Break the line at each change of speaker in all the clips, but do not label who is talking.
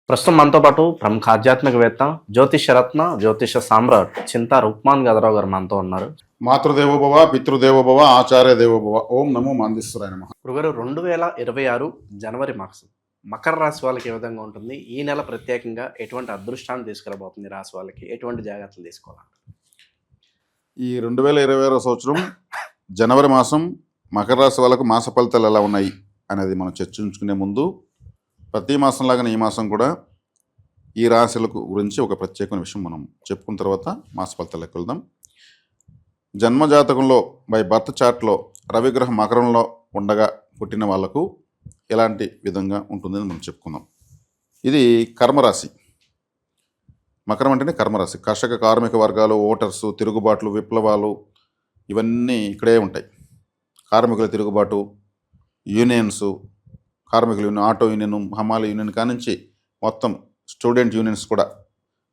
ప్రస్తుతం మనతో పాటు ప్రముఖ ఆధ్యాత్మికవేత్త, జ్యోతిషరత్న, జ్యోతిష సామ్రాట్ చింతా రుక్మాన్ గదరావు గారు మనతో ఉన్నారు.
మాతృదేవోభవ పితృదేవోభవ ఆచార్య దేవోభవ. ఓం నమో మాందేశ్వరాయ నమః.
గురుగారు 2026 జనవరి మాసం మకర రాశి వాళ్ళకి ఏ విధంగా ఉంటుంది? ఈ నెల ప్రత్యేకంగా ఎటువంటి అదృష్టాన్ని తీసుకురాబోతుంది? రాశి వాళ్ళకి ఎటువంటి జాగ్రత్తలు తీసుకోవాలి?
ఈ 2026 సంవత్సరం జనవరి మాసం మకర రాశి వాళ్ళకు మాస ఫలితాలు ఎలా ఉన్నాయి అనేది మనం చర్చించుకునే ముందు ప్రతి మాసంలాగానే ఈ మాసం కూడా ఈ రాశులకు గురించి ఒక ప్రత్యేకమైన విషయం మనం చెప్పుకున్న తర్వాత మాస ఫలితాలకు వెళ్దాం. జన్మజాతకంలో బై బర్త్ చార్ట్లో రవిగ్రహం మకరంలో ఉండగా పుట్టిన వాళ్లకు ఎలాంటి విధంగా ఉంటుందని మనం చెప్పుకుందాం. ఇది కర్మరాశి. మకరం అంటేనే కర్మరాశి. కర్షక కార్మిక వర్గాలు, ఓటర్సు, తిరుగుబాట్లు, విప్లవాలు ఇవన్నీ ఇక్కడే ఉంటాయి. కార్మికుల తిరుగుబాటు, యూనియన్స్, కార్మికుల యూనియన్, ఆటో యూనియన్, హమాల యూనియన్ కానించి మొత్తం స్టూడెంట్ యూనియన్స్ కూడా.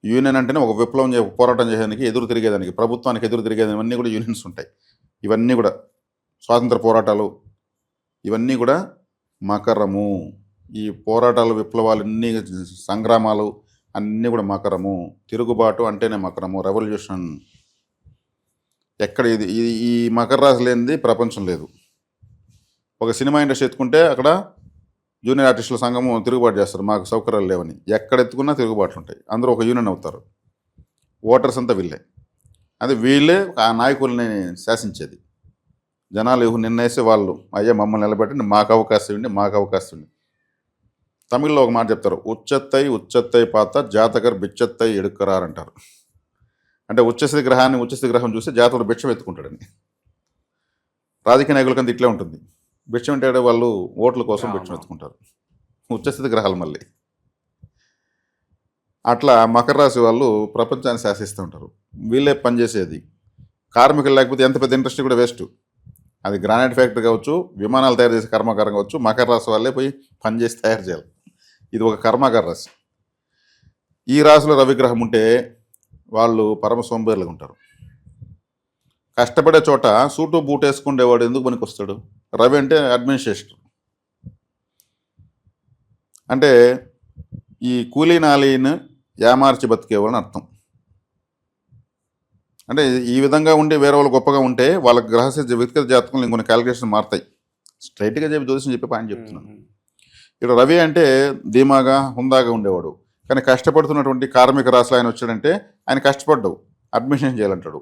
యూనియన్ అంటేనే ఒక విప్లవం పోరాటం చేయడానికి, ఎదురు తిరిగేదానికి, ప్రభుత్వానికి ఎదురు తిరిగేదానికి ఇవన్నీ కూడా యూనియన్స్ ఉంటాయి. ఇవన్నీ కూడా స్వాతంత్ర పోరాటాలు ఇవన్నీ కూడా మకరము. ఈ పోరాటాలు, విప్లవాలు అన్నీ, సంగ్రామాలు అన్నీ కూడా మకరము. తిరుగుబాటు అంటేనే మకరము, రెవల్యూషన్. ఎక్కడ ఇది ఈ మకర రాశి లేనిది ప్రపంచం లేదు. ఒక సినిమా ఇండస్ట్రీ ఎత్తుకుంటే అక్కడ జూనియర్ ఆర్టిస్టుల సంఘము తిరుగుబాటు చేస్తారు, మాకు సౌకర్యాలు లేవని. ఎక్కడ ఎత్తుకున్నా తిరుగుబాట్లు ఉంటాయి. అందరూ ఒక యూనియన్ అవుతారు. ఓటర్స్ అంతా వీళ్ళే. అది వీళ్ళే ఆ నాయకుల్ని శాసించేది. జనాలు నిన్నేసి వాళ్ళు, అయ్యా మమ్మల్ని నిలబెట్టండి, మాకు అవకాశం ఇవ్వండి, మాకు అవకాశం ఇవ్వండి. తమిళ్లో ఒక మాట చెప్తారు, ఉచ్చత్తై పాత జాతకర్ బిచ్చత్తై ఎడుక్కరారు అంటారు. అంటే ఉచ్చస్థితి గ్రహం చూసి జాతకుడు భిక్షం ఎత్తుకుంటాడని. రాజకీయ నాయకులకంతా ఇట్లే ఉంటుంది. భిక్షం అంటే వాళ్ళు ఓట్ల కోసం భిక్షం ఎత్తుకుంటారు. ఉచ్చస్థితి గ్రహాలు మళ్ళీ. అట్లా మకర రాశి వాళ్ళు ప్రపంచాన్ని శాసిస్తూ ఉంటారు. వీళ్ళే పనిచేసేది. కార్మికులు లేకపోతే ఎంత పెద్ద ఇండస్ట్రీ కూడా వేస్ట్. అది గ్రానైట్ ఫ్యాక్టరీ కావచ్చు, విమానాలు తయారు చేసే కర్మాగారం కావచ్చు, మకర రాశి వాళ్ళే పోయి పనిచేసి తయారు చేయాలి. ఇది ఒక కర్మాగార రాశి. ఈ రాశిలో రవిగ్రహం ఉంటే వాళ్ళు పరమ సోంబేరులుగా ఉంటారు. కష్టపడే చోట సూటు బూట్ వేసుకుండేవాడు ఎందుకు పనికి వస్తాడు? రవి అంటే అడ్మినిస్ట్రేషన్. అంటే ఈ కూలీ నాలీని ఏమార్చి బతికేవాళ్ళని అర్థం. అంటే ఈ విధంగా ఉండి వేరే వాళ్ళు గొప్పగా ఉంటే వాళ్ళకి వ్యక్తిగత జాతకంలో ఇంకొన్ని క్యాలిక్యులేషన్ మారుతాయి. స్ట్రైట్గా చెప్పి జ్యోతిషం చెప్పి పాయింట్ చెప్తున్నాను. ఇక్కడ రవి అంటే ధీమాగా, హుందాగా ఉండేవాడు. కానీ కష్టపడుతున్నటువంటి కార్మిక రాశిలో ఆయన వచ్చాడంటే ఆయన కష్టపడ్డావు, అడ్మిషన్ చేయాలంటాడు.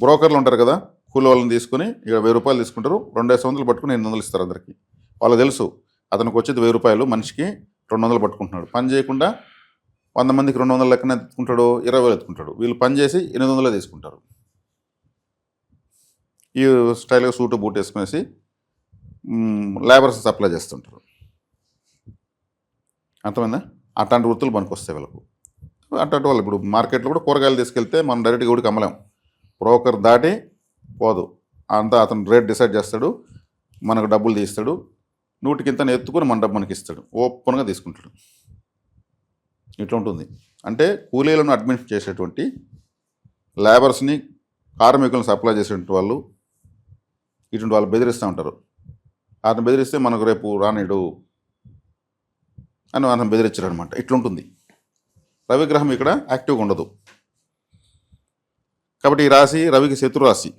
బ్రోకర్లు ఉంటారు కదా, కూలి వాళ్ళని తీసుకుని ఇక్కడ 1000 రూపాయలు తీసుకుంటారు, 200 పట్టుకుని 800 ఇస్తారు అందరికీ. వాళ్ళకి తెలుసు అతనికి వచ్చేది 1000 రూపాయలు, మనిషికి 200 పట్టుకుంటున్నాడు. పని చేయకుండా 100 మందికి 200 లెక్కన ఎత్తుకుంటాడు, 20,000 ఎత్తుకుంటాడు. వీళ్ళు పని చేసి 800 తీసుకుంటారు. ఈ స్టైల్గా సూటు బూట్ వేసుకునేసి లేబర్స్ సప్లై చేస్తుంటారు. అర్థమైందా? అట్లాంటి వృత్తులు మనకు వస్తాయి వీళ్ళకు. అట్లాంటి వాళ్ళు ఇప్పుడు మార్కెట్లో కూడా కూరగాయలు తీసుకెళ్తే మనం డైరెక్ట్గా ఊడికి అమ్మలేం. బ్రోకర్ దాటి పోదు. అంతా అతను రేట్ డిసైడ్ చేస్తాడు, మనకు డబ్బులు తీస్తాడు, 100కింత ఎత్తుకుని మన డబ్బు మనకి ఇస్తాడు, ఓపెన్గా తీసుకుంటాడు. ఇట్లా ఉంటుంది. అంటే కూలీలను అడ్మిట్ చేసేటువంటి, లేబర్స్ని, కార్మికులను సప్లై చేసేటువంటి వాళ్ళు ఇటువంటి వాళ్ళు బెదిరిస్తూ ఉంటారు. అతను బెదిరిస్తే మనకు రేపు రానిడు అని అతను బెదిరించారు అనమాట. ఇట్లుంటుంది. రవిగ్రహం ఇక్కడ యాక్టివ్గా ఉండదు. కాబట్టి ఈ రాశి రవికి శత్రురాశి.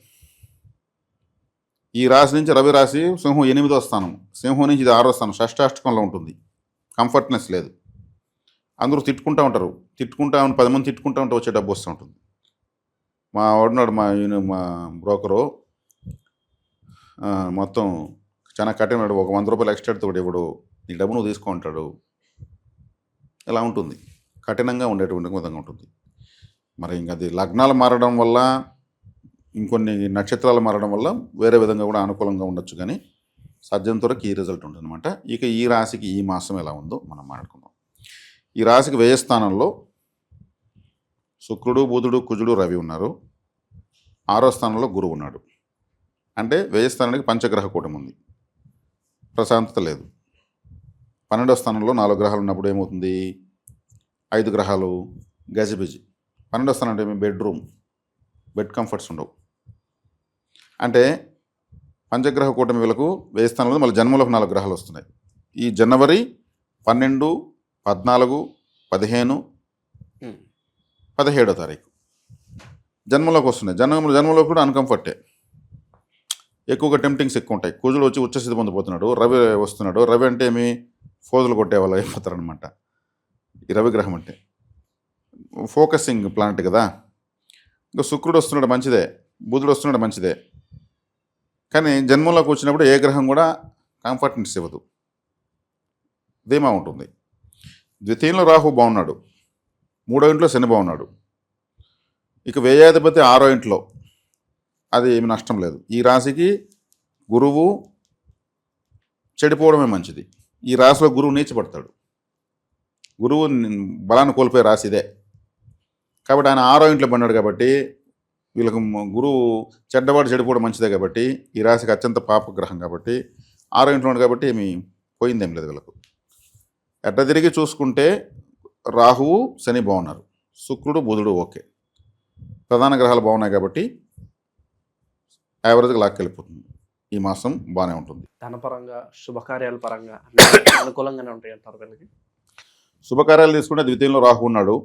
ఈ రాశి నుంచి రవి రాశి సింహం 8వ స్థానం, సింహం నుంచి ఇది 6వ స్థానం, షష్టాష్టకంలో ఉంటుంది. కంఫర్ట్నెస్ లేదు. అందరూ తిట్టుకుంటూ ఉంటారు. 10 మంది తిట్టుకుంటూ ఉంటే వచ్చే డబ్బు వస్తూ ఉంటుంది. మా వాడున్నాడు, మా బ్రోకరు మొత్తం చాలా కఠినాడు. ఒక 100 రూపాయలు ఎక్స్ట్రా కూడా ఇవ్వడు, నీ డబ్బు నువ్వు తీసుకో ఉంటాడు. ఇలా ఉంటుంది. కఠినంగా ఉండేటువంటి విధంగా ఉంటుంది. మరి ఇంకా అది లగ్నాలు మారడం వల్ల, ఇంకొన్ని నక్షత్రాలు మారడం వల్ల వేరే విధంగా కూడా అనుకూలంగా ఉండొచ్చు. కానీ సజ్జంతవరకు ఈ రిజల్ట్ ఉంటుంది అనమాట. ఇక ఈ రాశికి ఈ మాసం ఎలా ఉందో మనం మాట్లాడుకుందాం. ఈ రాశికి వ్యయ స్థానంలో శుక్రుడు, బుధుడు, కుజుడు, రవి ఉన్నారు. 6వ స్థానంలో గురువు ఉన్నాడు. అంటే వ్యయ స్థానానికి పంచగ్రహ కూటమి ఉంది. ప్రశాంతత లేదు. 12వ స్థానంలో 4 గ్రహాలు ఉన్నప్పుడు ఏమవుతుంది? 5 గ్రహాలు గజిబిజి. 12వ స్థానం అంటే బెడ్రూమ్, బెడ్ కంఫర్ట్స్ ఉండవు. అంటే పంచగ్రహ కూటమి వీళ్ళకు వ్యయ స్థానంలో మళ్ళీ జన్మలకు 4 గ్రహాలు వస్తున్నాయి. ఈ జనవరి 12, 14, 15,
ఉమ్.
17వ తారీఖు జన్మలోకి వస్తున్నాయి. జన్మలో కూడా అన్కంఫర్టే, ఎక్కువగా టెంప్టింగ్స్ ఎక్కువ ఉంటాయి. కుజుడు వచ్చి ఉచ్చస్థితి పొందిపోతున్నాడు, రవి వస్తున్నాడు. రవి అంటే ఏమి, ఫోజులు కొట్టే వాళ్ళు అయిపోతారనమాట. ఈ రవి గ్రహం అంటే ఫోకసింగ్ ప్లానెట్ కదా. ఇంకా శుక్రుడు వస్తున్నాడు మంచిదే, బుధుడు వస్తున్నాడు మంచిదే, కానీ జన్మంలోకి వచ్చినప్పుడు ఏ గ్రహం కూడా కంఫర్ట్నెస్ ఇవ్వదు, ధీమా ఉంటుంది. ద్వితీయంలో రాహు బాగున్నాడు, 3వ ఇంట్లో శని బాగున్నాడు. ఇక వ్యయాధిపతి 6వ ఇంట్లో, అది ఏమి నష్టం లేదు. ఈ రాశికి గురువు చెడిపోవడమే మంచిది. ఈ రాశిలో గురువు నీచపడతాడు, గురువు బలాన్ని కోల్పోయే రాశి ఇదే. కాబట్టి ఆయన 6వ ఇంట్లో పడినాడు కాబట్టి వీళ్ళకు గురువు చెడ్డవాడు చెడిపోవడం మంచిదే. కాబట్టి ఈ రాశికి అత్యంత పాపగ్రహం కాబట్టి 6వ ఇంట్లో ఉన్నాడు కాబట్టి ఏమి పోయిందేం లేదు వీళ్ళకు. ఎట్ట తిరిగి చూసుకుంటే రాహువు శని బాగున్నారు, శుక్రుడు బుధుడు ఓకే, ప్రధాన గ్రహాలు బాగున్నాయి కాబట్టి యావరేజ్గా లాక్కెళ్ళిపోతుంది. ఈ మాసం బాగానే ఉంటుంది.
ధనపరంగా శుభకార్యాల పరంగా అనుకూలంగానే ఉంటాయి అంటారు వీళ్ళకి.
శుభకార్యాలు తీసుకుంటే ద్వితీయంలో రాహు ఉన్నాడు.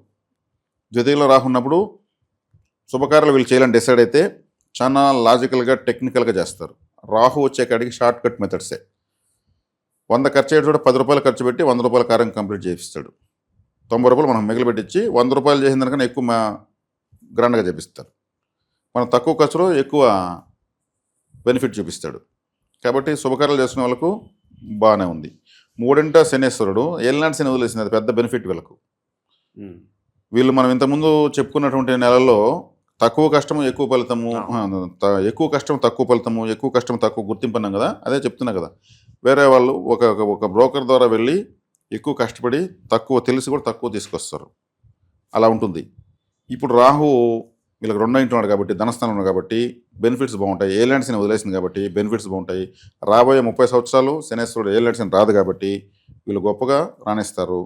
ద్వితీయంలో రాహు ఉన్నప్పుడు శుభకార్యాలు వీళ్ళు చేయాలని డిసైడ్ అయితే చాలా లాజికల్గా టెక్నికల్గా చేస్తారు. రాహు వచ్చే కాడికి షార్ట్ కట్ మెథడ్సే. 100 ఖర్చు అయ్యేది కూడా 10 రూపాయలు ఖర్చు పెట్టి 100 రూపాయల కార్యం కంప్లీట్ చేపిస్తాడు. 90 రూపాయలు మనం మిగిలిపెట్టించి 100 రూపాయలు చేసిన దానికన్నా ఎక్కువ గ్రాండ్గా చేపిస్తారు. మనం తక్కువ ఖర్చులో ఎక్కువ బెనిఫిట్ చూపిస్తాడు. కాబట్టి శుభకార్యాలు చేసుకునే వాళ్ళకు బాగానే ఉంది. 3వ శనేశ్వరుడు ఏలినాటి శని వదిలేసింది, అది పెద్ద బెనిఫిట్ వీళ్ళకు. వీళ్ళు మనం ఇంతకుముందు చెప్పుకున్నటువంటి నెలల్లో తక్కువ కష్టము ఎక్కువ ఫలితము, ఎక్కువ కష్టం తక్కువ ఫలితము, ఎక్కువ కష్టం తక్కువ గుర్తింపు అన్నాం కదా. అదే చెప్తున్నా కదా, వేరే వాళ్ళు ఒక బ్రోకర్ ద్వారా వెళ్ళి ఎక్కువ కష్టపడి తక్కువ తెలిసి కూడా తక్కువ తీసుకొస్తారు, అలా ఉంటుంది. ఇప్పుడు రాహు వీళ్ళకి 2వ ఇంట్లో ఉన్నాడు కాబట్టి, ధనస్థానం ఉన్నాడు కాబట్టి బెనిఫిట్స్ బాగుంటాయి. ఏలినాటి శని వదిలేసింది కాబట్టి బెనిఫిట్స్ బాగుంటాయి. రాబోయే 30 సంవత్సరాలు శనేశ్వరుడు ఏలినాటి శని రాదు కాబట్టి వీళ్ళు గొప్పగా రాణిస్తారు.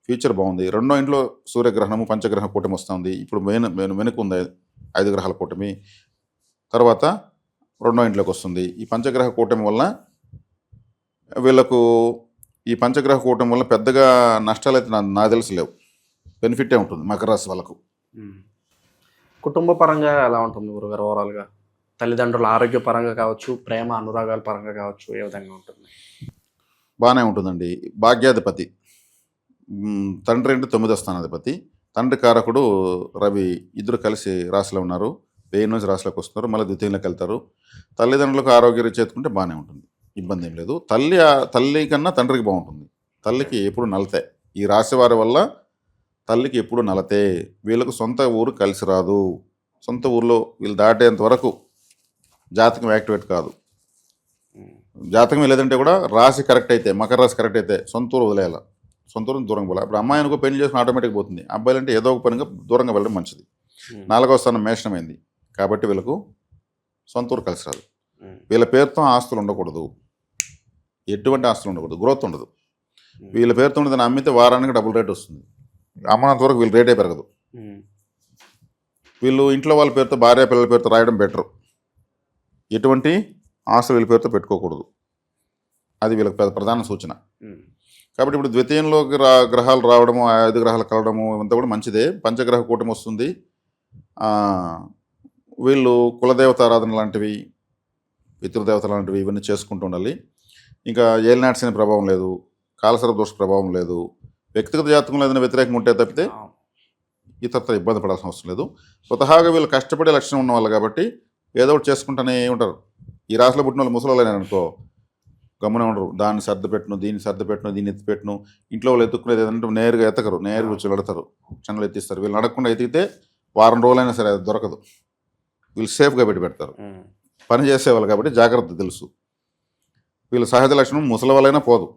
ఫ్యూచర్ బాగుంది. 2వ ఇంట్లో సూర్యగ్రహణము పంచగ్రహ కూటమి వస్తుంది. ఇప్పుడు వెనుక ఉంది 5 గ్రహాల కూటమి, తర్వాత 2వ ఇంట్లోకి వస్తుంది. ఈ పంచగ్రహ కూటమి వల్ల వీళ్ళకు, ఈ పంచగ్రహ కూటమి వల్ల పెద్దగా నష్టాలు అయితే నాకు తెలిసి లేవు, బెనిఫిటే ఉంటుంది మకర రాశి వాళ్ళకు.
కుటుంబ పరంగా ఎలా ఉంటుంది గురుగారు ఓవరాల్గా? తల్లిదండ్రుల ఆరోగ్యపరంగా కావచ్చు, ప్రేమ అనురాగాల పరంగా కావచ్చు, ఏ విధంగా ఉంటుంది?
బాగానే ఉంటుందండి. భాగ్యాధిపతి తండ్రి అంటే 9వ స్థానాధిపతి, తండ్రి కారకుడు రవి, ఇద్దరు కలిసి రాశిలో ఉన్నారు. 1000 నుంచి రాశిలోకి వస్తున్నారు, మళ్ళీ ద్వితీయంలోకి వెళ్తారు. తల్లిదండ్రులకు ఆరోగ్య రీత్యా ఎత్తుకుంటే బాగానే ఉంటుంది, ఇబ్బంది ఏం లేదు. తల్లి కన్నా తండ్రికి బాగుంటుంది. తల్లికి ఎప్పుడు నలతే, ఈ రాశి వారి వల్ల తల్లికి ఎప్పుడు నలతే. వీళ్ళకు సొంత ఊరు కలిసి రాదు. సొంత ఊర్లో వీళ్ళు దాటేంత వరకు జాతకం యాక్టివేట్ కాదు. జాతకం లేదంటే కూడా రాశి కరెక్ట్ అయితే, మకర రాశి కరెక్ట్ అయితే సొంత ఊరు వదిలేయాలి, సొంత ఊరు దూరంగా పోవాలి. ఇప్పుడు అమ్మాయి అనుకో పెళ్లి చేసుకుని ఆటోమేటిక్ పోతుంది. అబ్బాయిలు అంటే ఏదో ఒక పనిగా దూరంగా వెళ్ళడం మంచిది. 4వ స్థానం మేషణమైంది కాబట్టి వీళ్ళకు సొంత ఊరు కలిసి రాదు. వీళ్ళ పేరుతో ఆస్తులు ఉండకూడదు, ఎటువంటి ఆస్తులు ఉండకూడదు, గ్రోత్ ఉండదు. వీళ్ళ పేరుతో ఉండదని అమ్మితే వారానికి డబుల్ రేట్ వస్తుంది. అమ్మనంత వరకు వీళ్ళ రేటే పెరగదు. వీళ్ళు ఇంట్లో వాళ్ళ పేరుతో, భార్య పిల్లల పేరుతో రాయడం బెటరు. ఎటువంటి ఆస్తులు వీళ్ళ పేరుతో పెట్టుకోకూడదు, అది వీళ్ళకి ప్రధాన సూచన. కాబట్టి ఇప్పుడు ద్వితీయంలోకి గ్రహాలు రావడము, 5 గ్రహాలు కలవడము ఇవంతా కూడా మంచిదే. పంచగ్రహ కూటమి వస్తుంది. వీళ్ళు కులదేవత ఆరాధన లాంటివి, పితృదేవత లాంటివి ఇవన్నీ చేసుకుంటూ ఉండాలి. ఇంకా ఏలినాటి శని ప్రభావం లేదు, కాలసర్ప దోష ప్రభావం లేదు. వ్యక్తిగత జాతకంలో ఏదైనా వ్యతిరేకంగా ఉంటే తప్పితే ఇతరత్ర ఇబ్బంది పడాల్సిన అవసరం లేదు. స్వతహాగా వీళ్ళు కష్టపడే లక్షణం ఉన్న వాళ్ళు కాబట్టి ఏదో ఒకటి చేసుకుంటూనే ఉంటారు. ఈ రాశిలో పుట్టిన వాళ్ళు ముసలి అనుకో గమ్మునే ఉండరు. దాన్ని సర్దిపెట్టును, దీన్ని సర్దిపెట్టును, దీన్ని ఎత్తిపెట్టును. ఇంట్లో వాళ్ళు ఎత్తుకునేది ఏదంటే నేరుగా ఎత్తకరు, నేరుగా వచ్చి వెళతారు, క్షణాలు ఎత్తిస్తారు. వీళ్ళు నడకుండా ఎత్తికితే వారం రోజులైనా సరే అది దొరకదు. వీళ్ళు సేఫ్గా పెడతారు. పని చేసేవాళ్ళు కాబట్టి జాగ్రత్త తెలుసు. వీళ్ళు సహజ లక్షణం ముసలి వాళ్ళైనా పోదు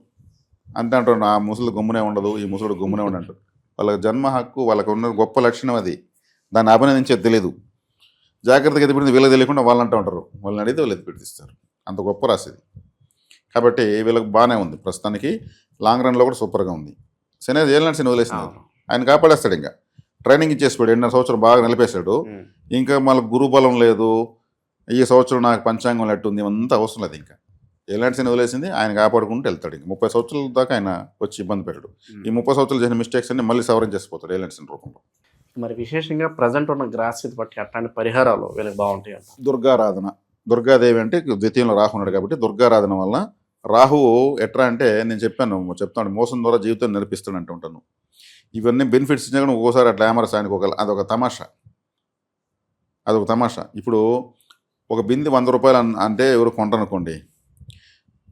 అంతే అంటారు. ఆ ముసలి గమ్మునే ఉండదు, ఈ ముసలుడు గమ్మునే ఉండంటారు. వాళ్ళకి జన్మ హక్కు, వాళ్ళకు ఉన్న గొప్ప లక్షణం అది. దాన్ని అభినందించేది తెలియదు. జాగ్రత్తగా ఎత్తిపెట్టింది వీళ్ళకి తెలియకుండా వాళ్ళు అంటూ ఉంటారు. వాళ్ళని అడిగితే వాళ్ళు ఎత్తిపెట్టిస్తారు. అంత గొప్ప రాసేది కాబట్టి వీళ్ళకి బాగానే ఉంది. ప్రస్తుతానికి లాంగ్ రన్లో కూడా సూపర్గా ఉంది. శని ఏలినాటి శని వదిలేసినారు, ఆయన కాపాడేస్తాడు. ఇంకా ట్రైనింగ్ ఇచ్చేసిపోయాడు, 2.5 సంవత్సరం బాగా నిలిపేశాడు. ఇంకా మళ్ళీ గురుబలం లేదు, ఈ సంవత్సరం నాకు పంచాంగం లెట్టు ఉంది, అంతా అవసరం లేదు. ఇంకా ఏలాంటి శని వదిలేసింది ఆయన కాపాడుకుంటూ వెళ్తాడు. ఇంక 30 సంవత్సరాల దాకా ఆయన వచ్చి ఇబ్బంది పెట్టాడు. ఈ 30 సంవత్సరాలు చేసిన మిస్టేక్స్ అన్ని మళ్ళీ సవరణ చేసిపోతాడు ఏలాంటి శని రూపంలో.
మరి విశేషంగా ప్రజెంట్ ఉన్న గ్రహస్థితి బట్టి అట్లాంటి పరిహారాలు వీళ్ళకి బాగుంటాయి అంట.
దుర్గారాధన, దుర్గాదేవి అంటే ద్వితీయంలో రాహు ఉన్నాడు కాబట్టి దుర్గారాధన వల్ల రాహువు ఎట్లా అంటే నేను చెప్తాను మోసం ద్వారా జీవితం నడిపిస్తాడు అంటూ ఉంటాను. ఇవన్నీ బెనిఫిట్స్ ఇచ్చినా కూడా ఒక్కోసారి అట్లా యామరస్ ఆయనకు అదొక తమాషా. ఇప్పుడు ఒక బింది 100 రూపాయలు అంటే ఎవరు కొంటారనుకోండి,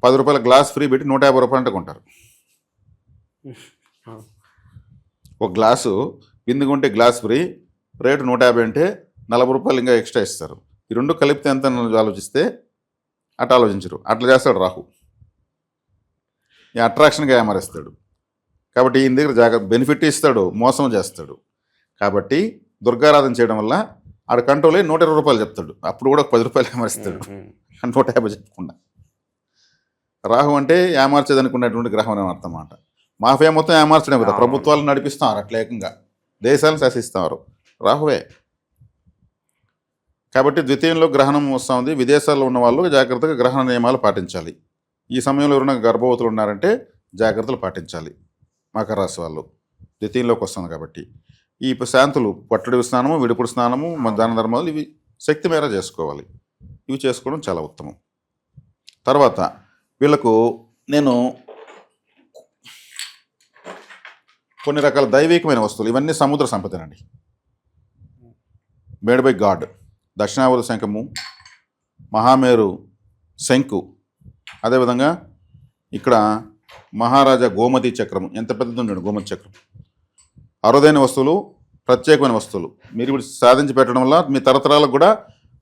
10 రూపాయల గ్లాస్ ఫ్రీ పెట్టి 150 రూపాయలు అంటే కొంటారు. ఒక గ్లాసు బింది కొంటే గ్లాస్ ఫ్రీ, రేటు 150 అంటే 40 రూపాయలు ఇంకా ఎక్స్ట్రా ఇస్తారు. ఈ రెండు కలిపితే ఎంత ఆలోచిస్తే అట్లా ఆలోచించరు. అట్లా చేస్తాడు రాహు. ఈ అట్రాక్షన్గా ఏమరేస్తాడు. కాబట్టి ఈయన దగ్గర జాగ్రత్త, బెనిఫిట్ ఇస్తాడు, మోసం చేస్తాడు. కాబట్టి దుర్గారాధన చేయడం వల్ల ఆడ కంట్రోల్ అయ్యి 120 రూపాయలు చెప్తాడు. అప్పుడు కూడా 10 రూపాయలు ఏమరిస్తాడు, 150 చెప్పకుండా. రాహు అంటే ఏమార్చేదనుకున్నటువంటి గ్రహం అని అర్థం అన్నమాట. మాఫియా మొత్తం ఏమార్చడం కదా, ప్రభుత్వాలు నడిపిస్తున్నారు, అట్లా ఏకంగా దేశాలను శాసిస్తున్నారు రాహువే. కాబట్టి ద్వితీయంలో గ్రహణం వస్తూ ఉంది. విదేశాల్లో ఉన్న వాళ్ళు జాగ్రత్తగా గ్రహణ నియమాలు పాటించాలి. ఈ సమయంలో ఎవరైనా గర్భవతులు ఉన్నారంటే జాగ్రత్తలు పాటించాలి. మకర రాశి వాళ్ళు ద్వితీయంలోకి వస్తుంది కాబట్టి ఈ శాంతులు పట్టుడి స్నానము, విడుపుడు స్నానము, దాన ధర్మాలు ఇవి శక్తి మేర చేసుకోవాలి. ఇవి చేసుకోవడం చాలా ఉత్తమం. తర్వాత వీళ్ళకు నేను కొన్ని రకాల దైవికమైన వస్తువులు, ఇవన్నీ సముద్ర సంపదనండి. మేడ్ బై గాడ్, దక్షిణావర్త శంఖము, మహామేరు శంకు, అదేవిధంగా ఇక్కడ మహారాజా గోమతి చక్రం, ఎంత పెద్దది ఉండండి గోమతి చక్రం. అరుదైన వస్తువులు, ప్రత్యేకమైన వస్తువులు మీరు ఇప్పుడు సాధించి పెట్టడం వల్ల మీ తరతరాలకు కూడా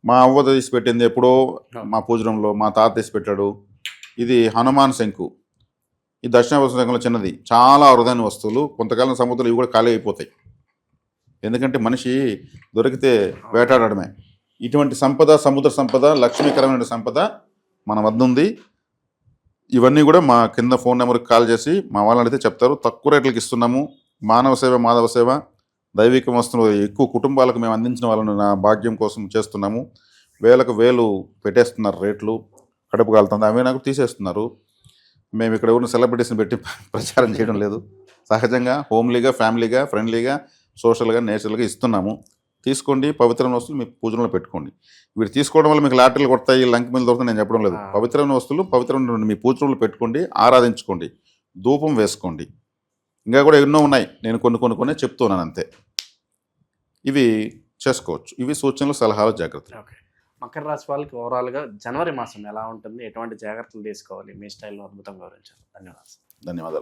మా అవ్వ తీసి పెట్టింది ఎప్పుడో మా పూజనంలో మా తాత తీసి పెట్టాడు. ఇది హనుమాన్ శంకు, ఈ దక్షిణావర్త శంఖంలో చిన్నది, చాలా అరుదైన వస్తువులు. కొంతకాలం సముద్రాలు ఇవి కూడా ఖాళీ అయిపోతాయి, ఎందుకంటే మనిషి దొరికితే వేటాడడమే. ఇటువంటి సంపద, సముద్ర సంపద, లక్ష్మీకరమైన సంపద మన వద్ద ఉంది. ఇవన్నీ కూడా మా కింద ఫోన్ నెంబర్కి కాల్ చేసి మా వాళ్ళని అడిగితే చెప్తారు. తక్కువ రేట్లకి ఇస్తున్నాము. మానవ సేవ, మాధవ సేవ, దైవిక వస్తువులు ఎక్కువ కుటుంబాలకు మేము అందించిన వాళ్ళని నా భాగ్యం కోసం చేస్తున్నాము. వేలకు వేలు పెట్టేస్తున్నారు రేట్లు, కడుపు కాలుతుంది. అవి నాకు తీసేస్తున్నారు. మేము ఇక్కడ ఉన్న సెలబ్రిటీస్ని పెట్టి ప్రచారం చేయడం లేదు. సహజంగా హోమ్లీగా, ఫ్యామిలీగా, ఫ్రెండ్లీగా, సోషల్గా, నేచురల్గా ఇస్తున్నాము. తీసుకోండి, పవిత్రమైన వస్తువులు మీ పూజలో పెట్టుకోండి. వీటి తీసుకోవడం వల్ల మీకు లాటరీలు కొడతాయి, లంక మీద దొరుకుతాయి నేను చెప్పడం లేదు. పవిత్రమైన వస్తువులు పవిత్రమైన మీ పూజలో పెట్టుకోండి, ఆరాధించుకోండి, ధూపం వేసుకోండి. ఇంకా కూడా ఎన్నో ఉన్నాయి, నేను కొన్ని చెప్తున్నాను అంతే. ఇవి చేసుకోవచ్చు. ఇవి సూచనలు, సలహాలు, జాగ్రత్తలు.
ఓకే. మకర రాశి వాళ్ళకి ఓవరాల్గా జనవరి మాసం ఎలా ఉంటుంది, ఎటువంటి జాగ్రత్తలు తీసుకోవాలి, మీ స్టైల్లో అద్భుతంగా వివరించారు. ధన్యవాదాలు.
ధన్యవాదాలు.